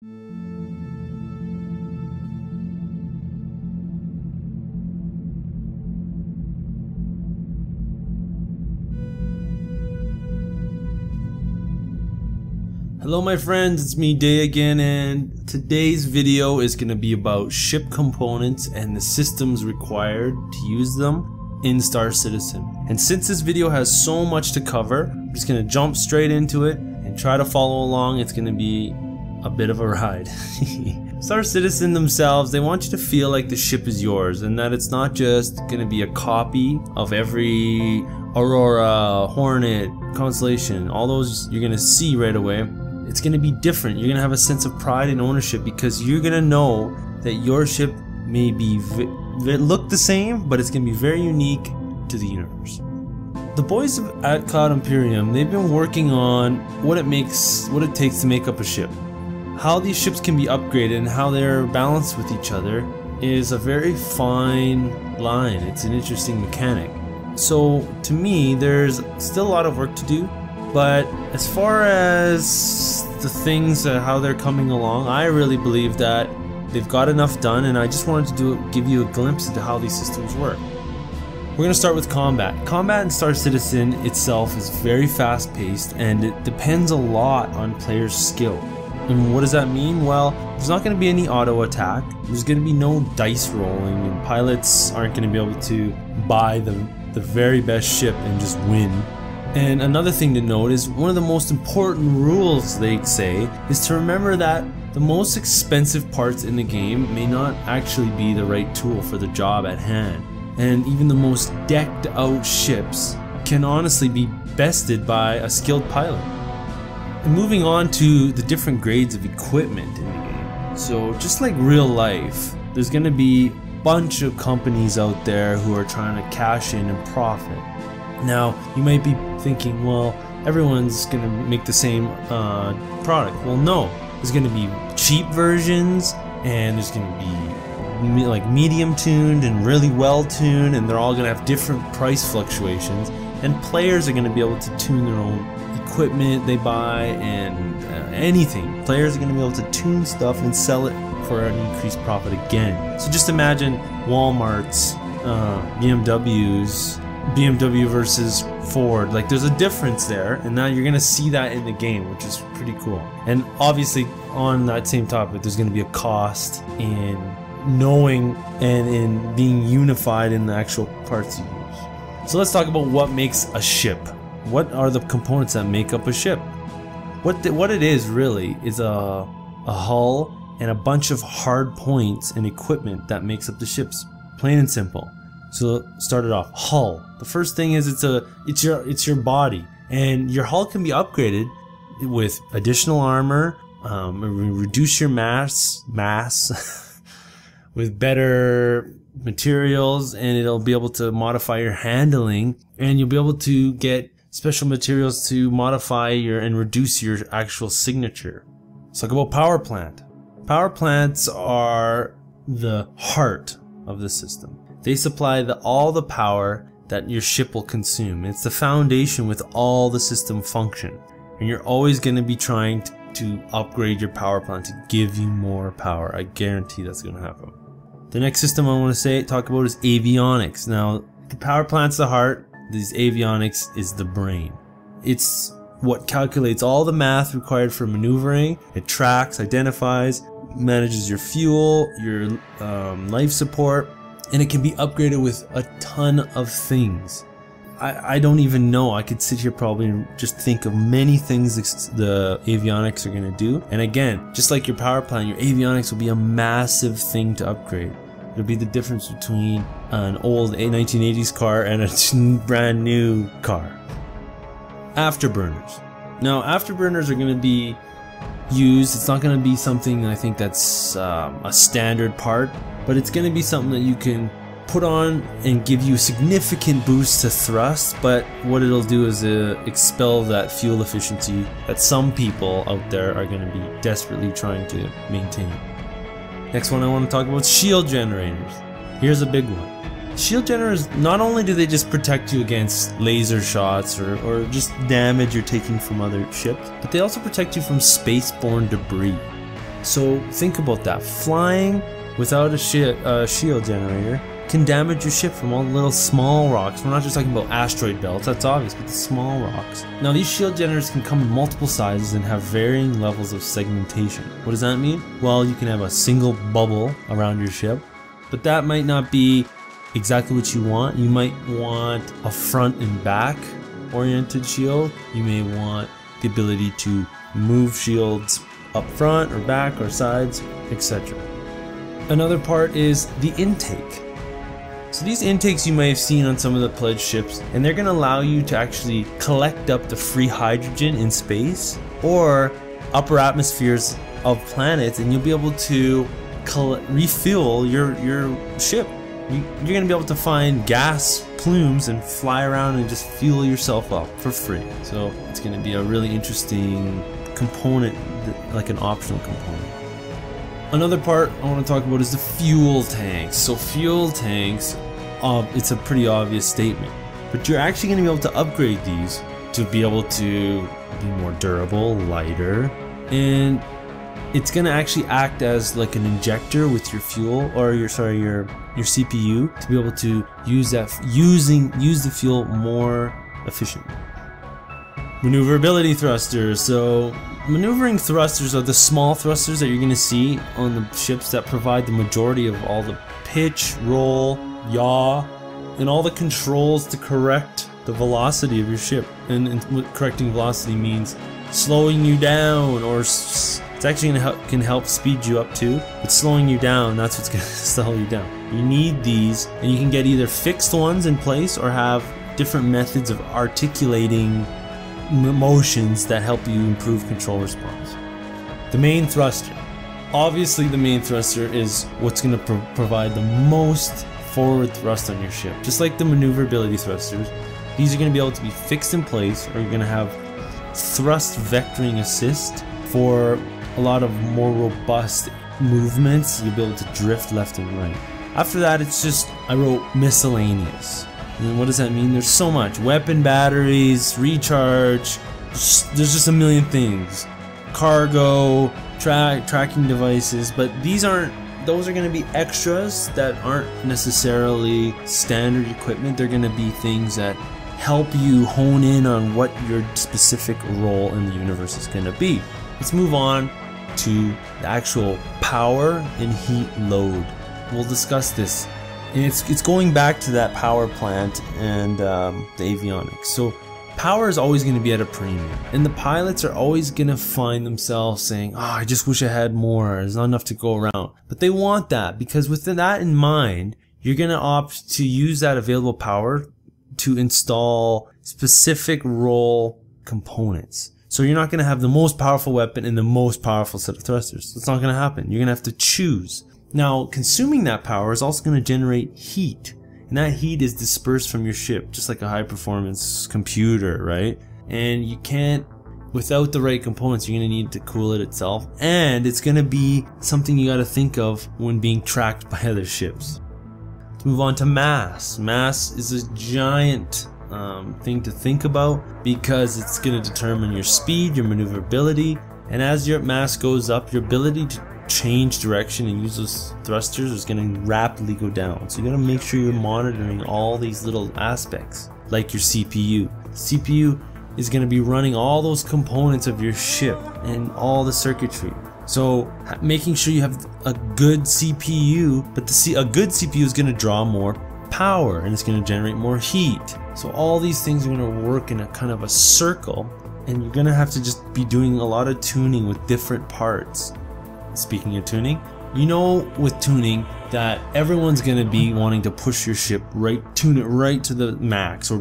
Hello my friends, it's me Day again, and today's video is going to be about ship components and the systems required to use them in Star Citizen. And since this video has so much to cover, I'm just going to jump straight into it and try to follow along. It's going to be a bit of a ride. Star Citizen themselves, they want you to feel like the ship is yours and that it's not just going to be a copy of every Aurora, Hornet, Constellation, all those you're going to see right away. It's going to be different. You're going to have a sense of pride and ownership because you're going to know that your ship may be look the same, but it's going to be very unique to the universe. The boys at Cloud Imperium, they've been working on what it takes to make up a ship. How these ships can be upgraded and how they're balanced with each other is a very fine line. It's an interesting mechanic. So to me, there's still a lot of work to do. But as far as the things, how they're coming along, I really believe that they've got enough done, and I just wanted to give you a glimpse into how these systems work. We're going to start with combat. Combat in Star Citizen itself is very fast paced, and it depends a lot on players' skill. And what does that mean? Well, there's not going to be any auto attack, there's going to be no dice rolling, and pilots aren't going to be able to buy the very best ship and just win. And another thing to note is one of the most important rules, they say, is to remember that the most expensive parts in the game may not actually be the right tool for the job at hand. And even the most decked out ships can honestly be bested by a skilled pilot. And moving on to the different grades of equipment in the game. So just like real life, there's going to be a bunch of companies out there who are trying to cash in and profit. Now, you might be thinking, well, everyone's going to make the same product. Well, no. There's going to be cheap versions, and there's going to be like medium tuned and really well tuned, and they're all going to have different price fluctuations. And players are going to be able to tune their own equipment they buy and anything. Players are going to be able to tune stuff and sell it for an increased profit again. So just imagine Walmart's, BMW versus Ford. Like, there's a difference there, and now you're gonna see that in the game, which is pretty cool. And obviously on that same topic, there's gonna be a cost in knowing and in being unified in the actual parts you use. So let's talk about what makes a ship. What are the components that make up a ship? What it is really is a hull and a bunch of hard points and equipment that makes up the ships, plain and simple. So start it off. Hull. The first thing is it's your body, and your hull can be upgraded with additional armor, reduce your mass with better materials, and it'll be able to modify your handling, and you'll be able to get special materials to modify and reduce your actual signature. Let's talk about power plant. Power plants are the heart of the system. They supply all the power that your ship will consume. It's the foundation with all the system function. And you're always going to be trying to upgrade your power plant to give you more power. I guarantee that's going to happen. The next system I want to talk about is avionics. Now, the power plant's the heart. These avionics is the brain. It's what calculates all the math required for maneuvering. It tracks, identifies, manages your fuel, your life support. And it can be upgraded with a ton of things. I don't even know. I could sit here probably and just think of many things the avionics are going to do. And again, just like your power plant, your avionics will be a massive thing to upgrade. It'll be the difference between an old 1980s car and a brand new car. Afterburners. Now, afterburners are going to be used. It's not going to be something I think that's a standard part, but it's going to be something that you can put on and give you a significant boost to thrust, but what it'll do is expel that fuel efficiency that some people out there are going to be desperately trying to maintain. Next one I want to talk about is shield generators. Here's a big one. Shield generators, not only do they just protect you against laser shots or just damage you're taking from other ships, but they also protect you from spaceborne debris. So think about that. Flying without a shield generator can damage your ship from all the little small rocks. We're not just talking about asteroid belts, that's obvious, but the small rocks. Now these shield generators can come in multiple sizes and have varying levels of segmentation. What does that mean? Well, you can have a single bubble around your ship, but that might not be exactly what you want. You might want a front and back oriented shield. You may want the ability to move shields up front or back or sides, etc. Another part is the intake. So these intakes you may have seen on some of the pledge ships, and they're going to allow you to actually collect up the free hydrogen in space or upper atmospheres of planets, and you'll be able to refuel your ship. You're going to be able to find gas plumes and fly around and just fuel yourself up for free. So it's going to be a really interesting component, like an optional component. Another part I want to talk about is the fuel tanks. So fuel tanks, it's a pretty obvious statement, but you're actually going to be able to upgrade these to be able to be more durable, lighter, and it's going to actually act as like an injector with your fuel, or your CPU, to be able to use the fuel more efficiently. Maneuverability thrusters. So maneuvering thrusters are the small thrusters that you're going to see on the ships that provide the majority of all the pitch, roll, yaw, and all the controls to correct the velocity of your ship. And what correcting velocity means, slowing you down, or it's actually can help speed you up too, but slowing you down, that's what's going to slow you down. You need these, and you can get either fixed ones in place or have different methods of articulating motions that help you improve control response. The main thruster. Obviously the main thruster is what's going to provide the most forward thrust on your ship. Just like the maneuverability thrusters, these are going to be able to be fixed in place, or you're going to have thrust vectoring assist for a lot of more robust movements. You'll be able to drift left and right. After that, it's just, I wrote miscellaneous. And what does that mean? There's so much. Weapon batteries, recharge, there's just a million things. Cargo, tracking devices, but those are going to be extras that aren't necessarily standard equipment. They're going to be things that help you hone in on what your specific role in the universe is going to be. Let's move on to the actual power and heat load. We'll discuss this. And it's going back to that power plant and the avionics. So power is always going to be at a premium, and the pilots are always going to find themselves saying, oh, I just wish I had more, there's not enough to go around. But they want that, because with that in mind, you're going to opt to use that available power to install specific role components. So you're not going to have the most powerful weapon and the most powerful set of thrusters. It's not going to happen. You're going to have to choose. Now, consuming that power is also going to generate heat, and that heat is dispersed from your ship, just like a high-performance computer, right? And you can't, without the right components, you're going to need to cool it itself, and it's going to be something you got to think of when being tracked by other ships. Let's move on to mass. Mass is a giant thing to think about, because it's going to determine your speed, your maneuverability, and as your mass goes up, your ability to change direction and use those thrusters is going to rapidly go down. So you got to make sure you're monitoring all these little aspects, like your CPU. The CPU is going to be running all those components of your ship and all the circuitry. So making sure you have a good CPU, but a good CPU is going to draw more power, and it's going to generate more heat. So all these things are going to work in a kind of a circle, and you're going to have to just be doing a lot of tuning with different parts. Speaking of tuning, you know with tuning that everyone's going to be wanting to push your ship tune it right to the max, or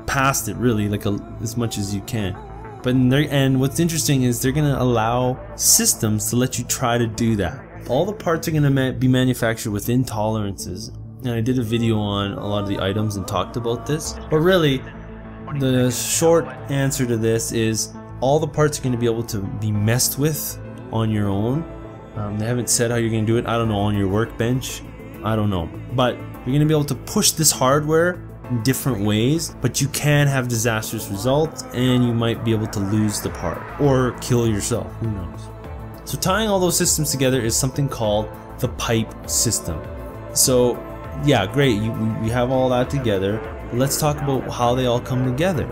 past it really, like as much as you can. And what's interesting is they're going to allow systems to let you try to do that. All the parts are going to be manufactured within tolerances, and I did a video on a lot of the items and talked about this. But really, the short answer to this is all the parts are going to be able to be messed with on your own. They haven't said how you're going to do it. I don't know, on your workbench. I don't know. But you're going to be able to push this hardware in different ways, but you can have disastrous results, and you might be able to lose the part or kill yourself. Who knows? So tying all those systems together is something called the pipe system. So yeah, great, we have all that together. Let's talk about how they all come together.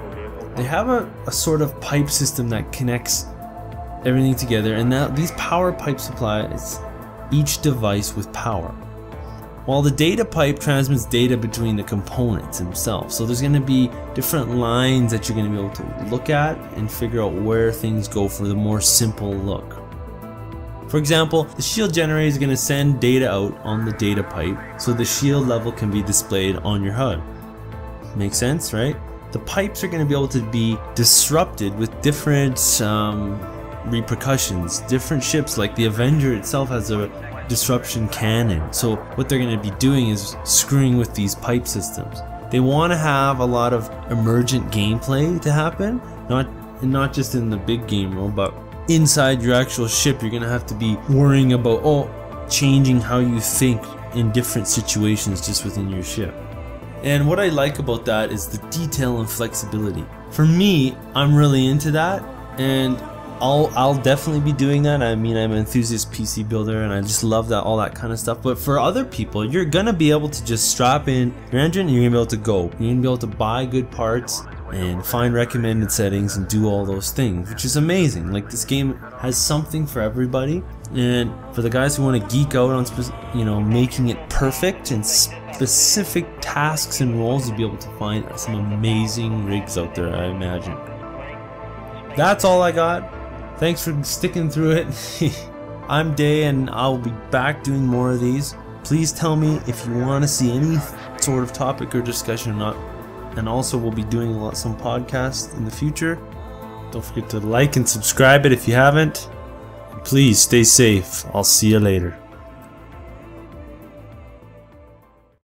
They have a sort of pipe system that connects everything together, and now these power pipe supplies each device with power, while the data pipe transmits data between the components themselves. So there's going to be different lines that you're going to be able to look at and figure out where things go for the more simple look. For example, the shield generator is going to send data out on the data pipe so the shield level can be displayed on your HUD. Makes sense, right? The pipes are going to be able to be disrupted with different repercussions. Different ships, like the Avenger itself, has a disruption cannon. So what they're going to be doing is screwing with these pipe systems. They want to have a lot of emergent gameplay to happen, not just in the big game world, but inside your actual ship. You're going to have to be worrying about changing how you think in different situations just within your ship. And what I like about that is the detail and flexibility. For me, I'm really into that, and I'll definitely be doing that. I mean, I'm an enthusiast PC builder and I just love that, all that kind of stuff. But for other people, you're gonna be able to just strap in your engine and you're gonna be able to go. You're gonna be able to buy good parts and find recommended settings and do all those things, which is amazing. Like, this game has something for everybody, and for the guys who want to geek out on making it perfect and specific tasks and roles, you'll be able to find some amazing rigs out there, I imagine. That's all I got. Thanks for sticking through it. I'm Day, and I'll be back doing more of these. Please tell me if you want to see any sort of topic or discussion or not. And also, we'll be doing some podcasts in the future. Don't forget to like and subscribe it if you haven't. Please stay safe. I'll see you later.